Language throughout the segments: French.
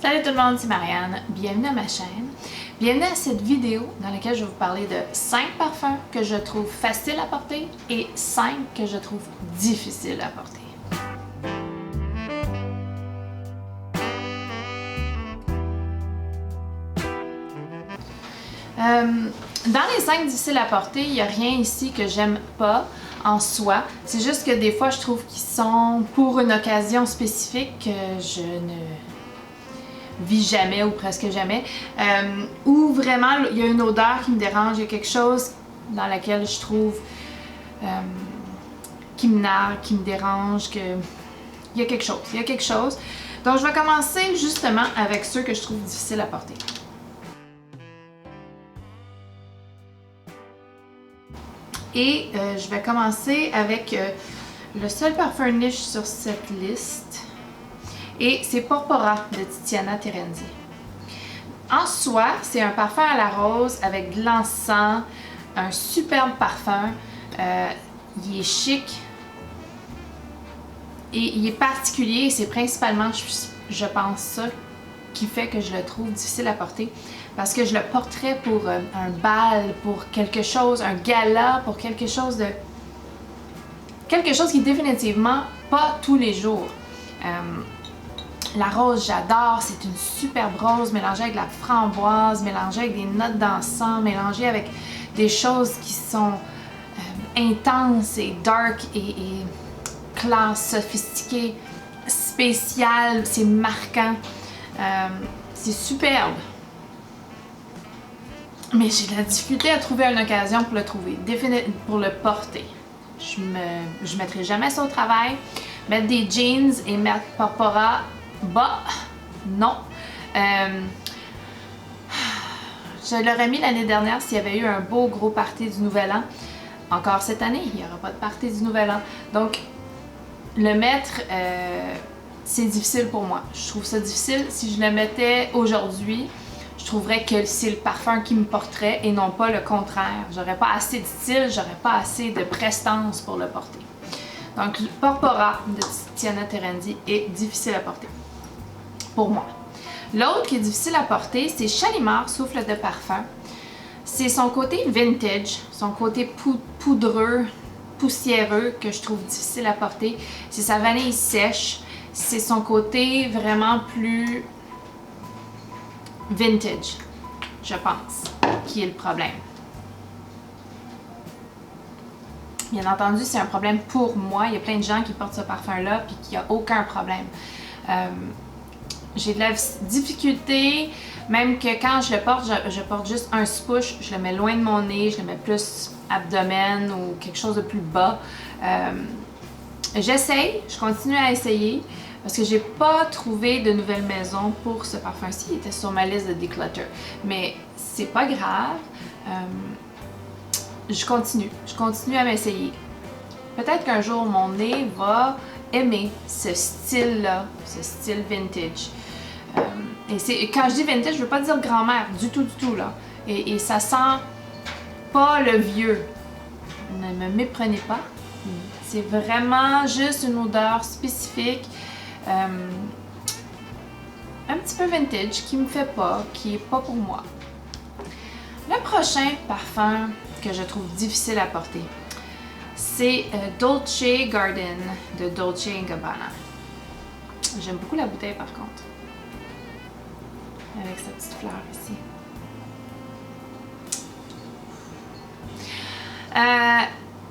Salut tout le monde, c'est Marianne. Bienvenue à ma chaîne. Bienvenue à cette vidéo dans laquelle je vais vous parler de 5 parfums que je trouve faciles à porter et 5 que je trouve difficiles à porter. Dans les 5 difficiles à porter, il n'y a rien ici que j'aime pas en soi. C'est juste que des fois, je trouve qu'ils sont pour une occasion spécifique que je ne vis jamais ou presque jamais. Ou vraiment, il y a une odeur qui me dérange, il y a quelque chose dans laquelle je trouve qui me nargue, qui me dérange, il y a quelque chose. Donc, je vais commencer justement avec ceux que je trouve difficiles à porter. Et je vais commencer avec le seul parfum niche sur cette liste. Et c'est Porpora de Tiziana Terenzi. En soi, c'est un parfum à la rose avec de l'encens, un superbe parfum. Il est chic et il est particulier. C'est principalement, je pense, ça qui fait que je le trouve difficile à porter. Parce que je le porterais pour un bal, pour quelque chose, un gala, pour quelque chose qui est définitivement pas tous les jours. La rose, j'adore. C'est une superbe rose mélangée avec de la framboise, mélangée avec des notes d'encens, mélangée avec des choses qui sont intenses et dark et classe, sophistiquées, spéciales. C'est marquant. C'est superbe. Mais j'ai de la difficulté à trouver une occasion pour pour le porter. Je mettrai jamais ça au travail. Mettre des jeans et mettre Porpora, bah, non. Je l'aurais mis l'année dernière s'il y avait eu un beau gros party du Nouvel An. Encore cette année, il n'y aura pas de party du Nouvel An. Donc, le mettre, c'est difficile pour moi. Je trouve ça difficile. Si je le mettais aujourd'hui, je trouverais que c'est le parfum qui me porterait et non pas le contraire. J'aurais pas assez de style, j'aurais pas assez de prestance pour le porter. Donc, Porpora de Tiziana Terenzi est difficile à porter. Pour moi. L'autre qui est difficile à porter, c'est Shalimar Souffle de Parfum. C'est son côté vintage, son côté poudreux, poussiéreux que je trouve difficile à porter. C'est sa vanille sèche. C'est son côté vraiment plus vintage, je pense, qui est le problème. Bien entendu, c'est un problème pour moi. Il y a plein de gens qui portent ce parfum-là puis qu'il n'y a aucun problème. J'ai de la difficulté, même que quand je le porte, je porte juste un spouche, je le mets loin de mon nez, je le mets plus abdomen ou quelque chose de plus bas. J'essaye, je continue à essayer. Parce que j'ai pas trouvé de nouvelle maison pour ce parfum-ci. Il était sur ma liste de declutter. Mais c'est pas grave. Je continue à m'essayer. Peut-être qu'un jour mon nez va aimer ce style-là, ce style vintage. Et quand je dis vintage, je veux pas dire grand-mère, du tout là. Et ça sent pas le vieux. Ne me méprenez pas. C'est vraiment juste une odeur spécifique. Un petit peu vintage, qui me fait pas, qui est pas pour moi. Le prochain parfum que je trouve difficile à porter, c'est Dolce Garden de Dolce & Gabbana. J'aime beaucoup la bouteille par contre, avec sa petite fleur ici.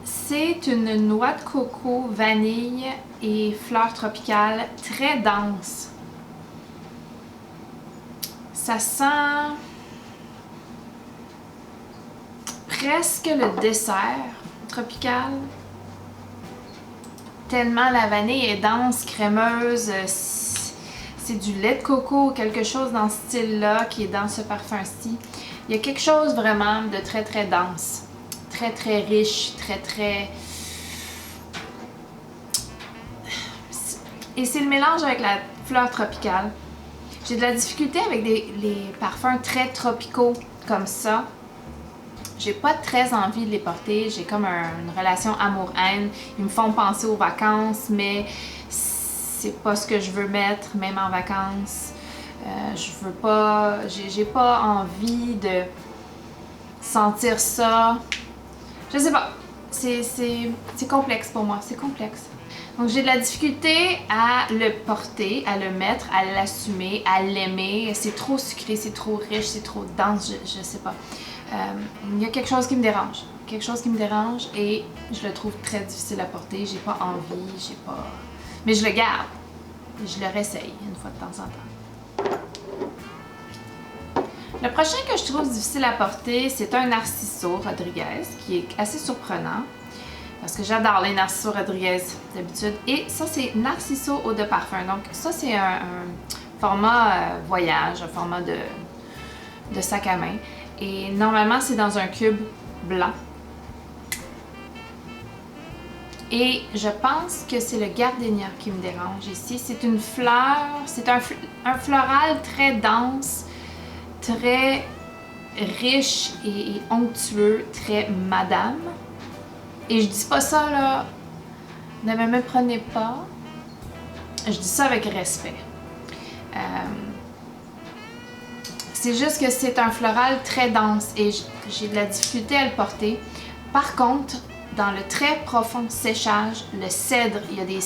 C'est une noix de coco, vanille et fleurs tropicales très dense. Ça sent presque le dessert tropical. Tellement la vanille est dense, crémeuse. C'est du lait de coco, quelque chose dans ce style-là qui est dans ce parfum-ci. Il y a quelque chose vraiment de très très dense. Très riche, très... Et c'est le mélange avec la fleur tropicale. J'ai de la difficulté avec les parfums très tropicaux comme ça. J'ai pas très envie de les porter. J'ai comme une relation amour-haine. Ils me font penser aux vacances, mais c'est pas ce que je veux mettre, même en vacances. Je veux pas, j'ai pas envie de sentir ça. Je sais pas, c'est complexe pour moi, c'est complexe. Donc j'ai de la difficulté à le porter, à le mettre, à l'assumer, à l'aimer. C'est trop sucré, c'est trop riche, c'est trop dense, je sais pas. Il y a quelque chose qui me dérange. Quelque chose qui me dérange et je le trouve très difficile à porter. J'ai pas envie, j'ai pas... Mais je le garde. Je le réessaye une fois de temps en temps. Le prochain que je trouve difficile à porter, c'est un Narciso Rodriguez qui est assez surprenant. Parce que j'adore les Narciso Rodriguez d'habitude. Et ça, c'est Narciso eau de parfum. Donc ça, c'est un format voyage, un format de sac à main. Et normalement, c'est dans un cube blanc. Et je pense que c'est le gardénia qui me dérange ici. C'est une fleur, c'est un floral très dense, très riche et onctueux, très madame. Et je dis pas ça là, ne me méprenez pas. Je dis ça avec respect. C'est juste que c'est un floral très dense et j'ai de la difficulté à le porter. Par contre, dans le très profond séchage, le cèdre, il y a du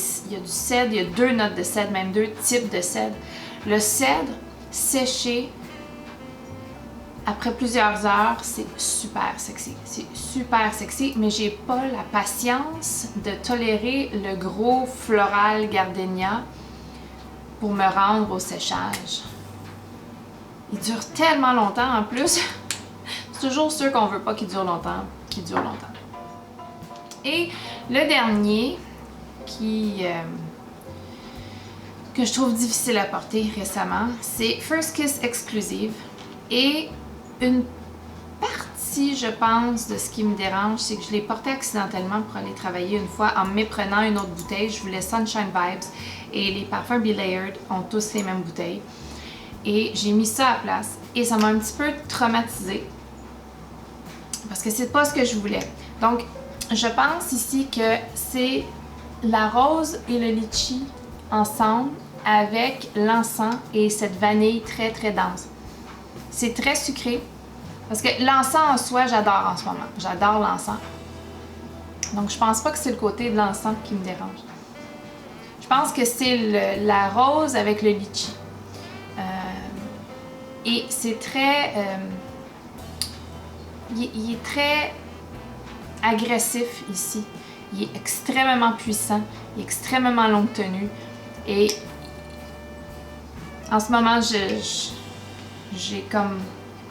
cèdre, il y a 2 notes de cèdre, même 2 types de cèdre. Le cèdre séché, après plusieurs heures, c'est super sexy. C'est super sexy, mais j'ai pas la patience de tolérer le gros floral gardénia pour me rendre au séchage. Il dure tellement longtemps en plus. C'est toujours ceux qu'on veut pas qu'ils durent longtemps, qui durent longtemps. Et le dernier que je trouve difficile à porter récemment, c'est First Kiss Exclusive. Et une partie, je pense, de ce qui me dérange, c'est que je l'ai porté accidentellement pour aller travailler une fois en méprenant une autre bouteille. Je voulais Sunshine Vibes et les parfums Be Layered ont tous les mêmes bouteilles. Et j'ai mis ça à la place et ça m'a un petit peu traumatisée parce que c'est pas ce que je voulais. Donc, je pense ici que c'est la rose et le litchi ensemble avec l'encens et cette vanille très très dense. C'est très sucré parce que l'encens en soi, j'adore en ce moment. J'adore l'encens. Donc, je pense pas que c'est le côté de l'encens qui me dérange. Je pense que c'est la rose avec le litchi. Et c'est très... il est très agressif ici. Il est extrêmement puissant. Il est extrêmement longue tenue. Et en ce moment, j'ai comme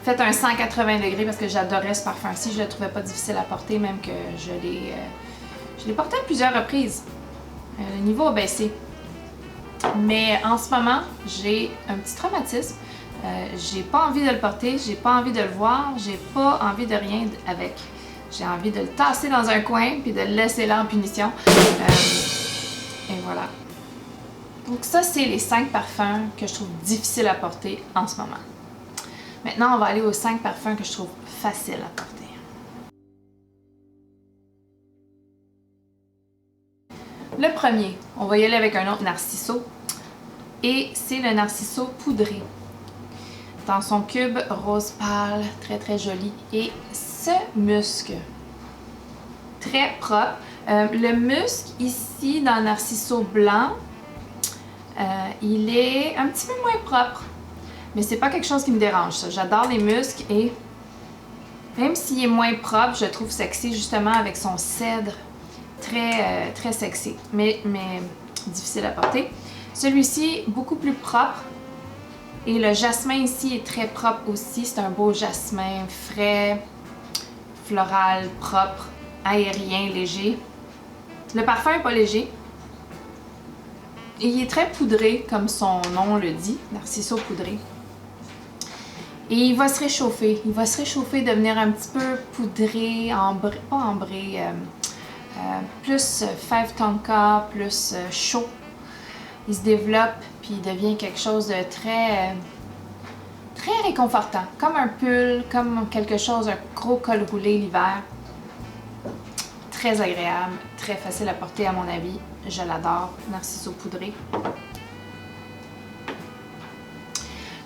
fait un 180 degrés parce que j'adorais ce parfum-ci. Je le trouvais pas difficile à porter, même que je l'ai porté à plusieurs reprises. Le niveau a baissé. Mais en ce moment, j'ai un petit traumatisme. J'ai pas envie de le porter, j'ai pas envie de le voir, j'ai pas envie de rien avec. J'ai envie de le tasser dans un coin puis de le laisser là en punition. Et voilà. Donc ça, c'est les 5 parfums que je trouve difficiles à porter en ce moment. Maintenant, on va aller aux 5 parfums que je trouve faciles à porter. Le premier, on va y aller avec un autre Narciso. Et c'est le Narciso poudré. Dans son cube rose pâle, très très joli. Et ce musc, très propre. Le musc ici dans le Narciso blanc, il est un petit peu moins propre. Mais c'est pas quelque chose qui me dérange, ça. J'adore les muscs et même s'il est moins propre, je le trouve sexy justement avec son cèdre. Très, très sexy, mais difficile à porter. Celui-ci, beaucoup plus propre. Et le jasmin ici est très propre aussi. C'est un beau jasmin frais, floral, propre, aérien, léger. Le parfum n'est pas léger. Et il est très poudré, comme son nom le dit, Narciso poudré. Et il va se réchauffer. Il va se réchauffer, devenir un petit peu poudré, ambré, pas ambré, plus fève tonka, plus chaud. Il se développe puis il devient quelque chose de très, très réconfortant. Comme un pull, comme quelque chose, un gros col roulé l'hiver. Très agréable, très facile à porter à mon avis. Je l'adore, Narciso poudré.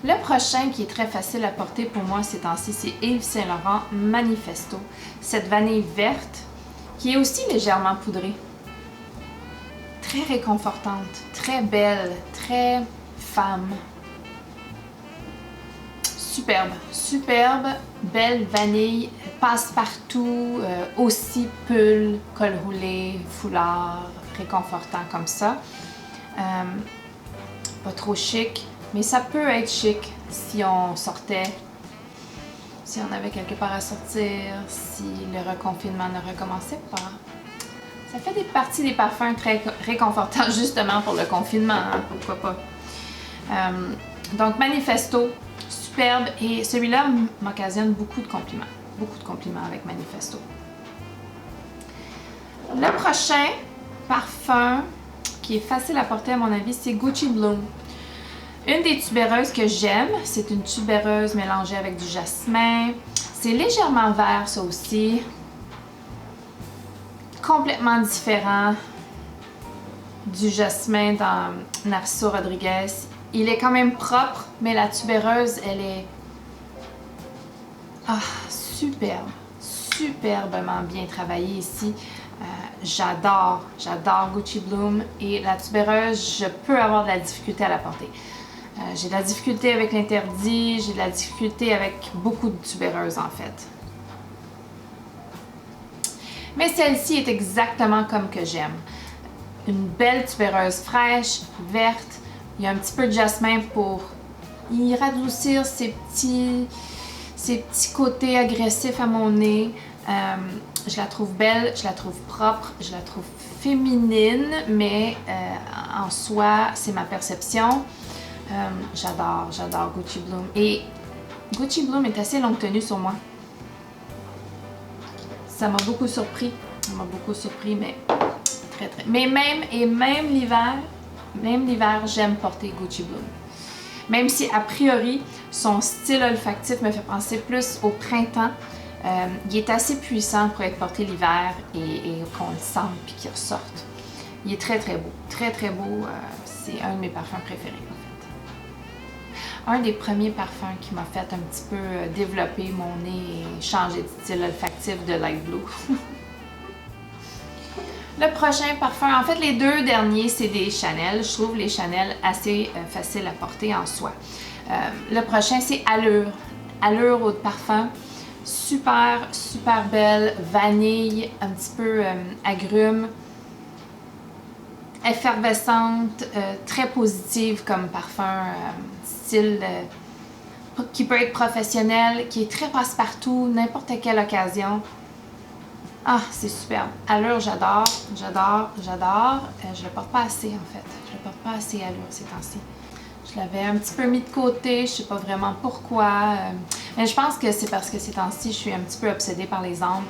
Le prochain qui est très facile à porter pour moi ces temps-ci, c'est Yves Saint Laurent Manifesto. Cette vanille verte qui est aussi légèrement poudrée. Très réconfortante, très belle, très femme. Superbe, superbe, belle vanille, passe-partout, aussi pull, col roulé, foulard, réconfortant comme ça. Pas trop chic, mais ça peut être chic si on sortait, si on avait quelque part à sortir, si le reconfinement ne recommençait pas. Ça fait partie des parfums très réconfortants justement pour le confinement, hein, pourquoi pas. Donc Manifesto, superbe, et celui-là m'occasionne beaucoup de compliments avec Manifesto. Le prochain parfum qui est facile à porter à mon avis, c'est Gucci Bloom. Une des tubéreuses que j'aime, c'est une tubéreuse mélangée avec du jasmin. C'est légèrement vert ça aussi. Complètement différent du jasmin dans Narciso Rodriguez. Il est quand même propre, mais la tubéreuse, elle est superbement bien travaillée ici. J'adore Gucci Bloom, et la tubéreuse, je peux avoir de la difficulté à la porter. J'ai de la difficulté avec l'interdit, j'ai de la difficulté avec beaucoup de tubéreuses en fait. Mais celle-ci est exactement comme que j'aime. Une belle tubéreuse fraîche, verte. Il y a un petit peu de jasmin pour y radoucir ces petits côtés agressifs à mon nez. Je la trouve belle, je la trouve propre, je la trouve féminine, mais en soi, c'est ma perception. J'adore Gucci Bloom. Et Gucci Bloom est assez longue tenue sur moi. Ça m'a beaucoup surpris. Mais très. Mais même l'hiver, j'aime porter Gucci Bloom. Même si, a priori, son style olfactif me fait penser plus au printemps, il est assez puissant pour être porté l'hiver et qu'on le sente puis qu'il ressorte. Il est très beau. Très beau. C'est un de mes parfums préférés, en fait. Un des premiers parfums qui m'a fait un petit peu développer mon nez et changer de style olfactif de light blue. Le prochain parfum, en fait les deux derniers, c'est des Chanel. Je trouve les Chanel assez faciles à porter en soi. Le prochain, c'est Allure. Allure eau de parfum. Super belle. Vanille, un petit peu agrumes. Effervescente, très positive comme parfum. Style qui peut être professionnel, qui est très passe-partout, n'importe quelle occasion. Ah, c'est superbe. Allure, j'adore. Je le porte pas assez, en fait. Je le porte pas assez Allure ces temps-ci. Je l'avais un petit peu mis de côté, je sais pas vraiment pourquoi. Mais je pense que c'est parce que ces temps-ci, je suis un petit peu obsédée par les ambres.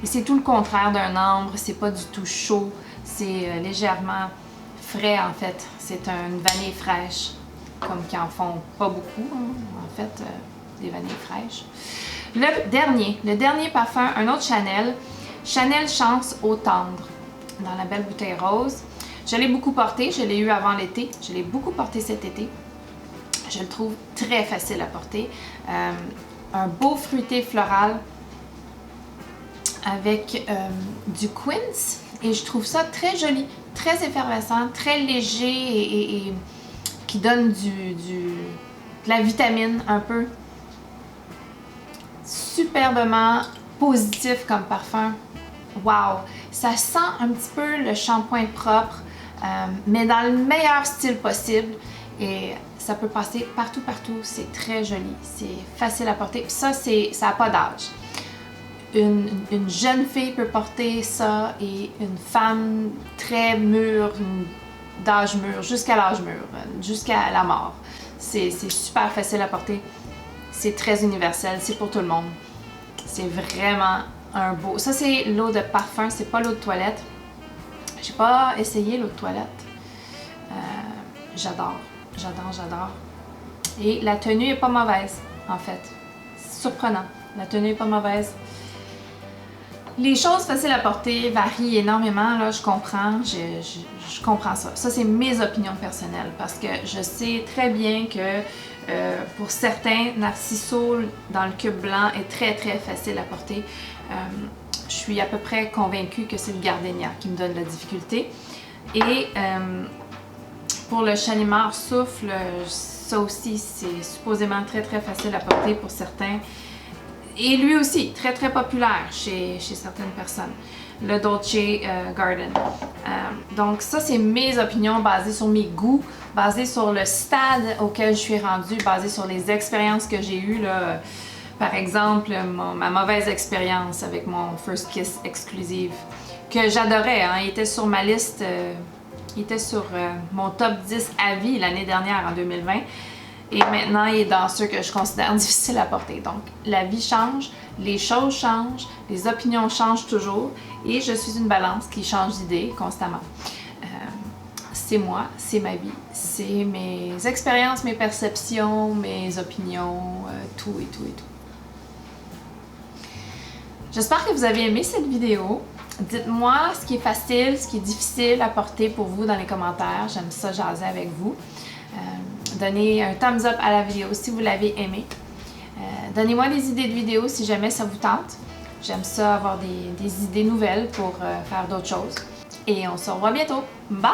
Et c'est tout le contraire d'un ambre, c'est pas du tout chaud. C'est légèrement frais, en fait. C'est une vanille fraîche, comme qu'ils en font pas beaucoup, hein, en fait, des vanilles fraîches. Le dernier parfum, un autre Chanel, Chanel Chance Eau Tendre, dans la belle bouteille rose. Je l'ai beaucoup porté, je l'ai eu avant l'été, je l'ai beaucoup porté cet été. Je le trouve très facile à porter. Un beau fruité floral avec du quince, et je trouve ça très joli, très effervescent, très léger et qui donne de la vitamine un peu. Superbement positif comme parfum. Wow! Ça sent un petit peu le shampoing propre, mais dans le meilleur style possible. Et ça peut passer partout. C'est très joli. C'est facile à porter. Puis ça n'a pas d'âge. Une jeune fille peut porter ça, et une femme très mûre, d'âge mûr, jusqu'à l'âge mûr, jusqu'à la mort. C'est super facile à porter. C'est très universel, c'est pour tout le monde. C'est vraiment un beau... Ça, c'est l'eau de parfum, c'est pas l'eau de toilette. J'ai pas essayé l'eau de toilette. J'adore. Et la tenue est pas mauvaise, en fait. Surprenant. La tenue est pas mauvaise. Les choses faciles à porter varient énormément, là, je comprends, je comprends ça. Ça, c'est mes opinions personnelles parce que je sais très bien que pour certains, Narciso dans le cube blanc est très très facile à porter. Je suis à peu près convaincue que c'est le gardénia qui me donne la difficulté. Et pour le Chalimard souffle, ça aussi, c'est supposément très très facile à porter pour certains. Et lui aussi, très très populaire chez certaines personnes. Le Dolce Garden. Donc ça, c'est mes opinions basées sur mes goûts, basées sur le stade auquel je suis rendue, basées sur les expériences que j'ai eues. Là. Par exemple, ma mauvaise expérience avec mon First Kiss exclusive, que j'adorais. Hein. Il était sur ma liste, il était sur mon top 10 à vie l'année dernière, en 2020. Et maintenant, il est dans ceux que je considère difficiles à porter. Donc, la vie change, les choses changent, les opinions changent toujours. Et je suis une balance qui change d'idée constamment. C'est moi, c'est ma vie, c'est mes expériences, mes perceptions, mes opinions, tout et tout et tout. J'espère que vous avez aimé cette vidéo. Dites-moi ce qui est facile, ce qui est difficile à porter pour vous dans les commentaires. J'aime ça jaser avec vous. Donnez un thumbs up à la vidéo si vous l'avez aimé. Donnez-moi des idées de vidéos si jamais ça vous tente. J'aime ça avoir des idées nouvelles pour faire d'autres choses. Et on se revoit bientôt. Bye!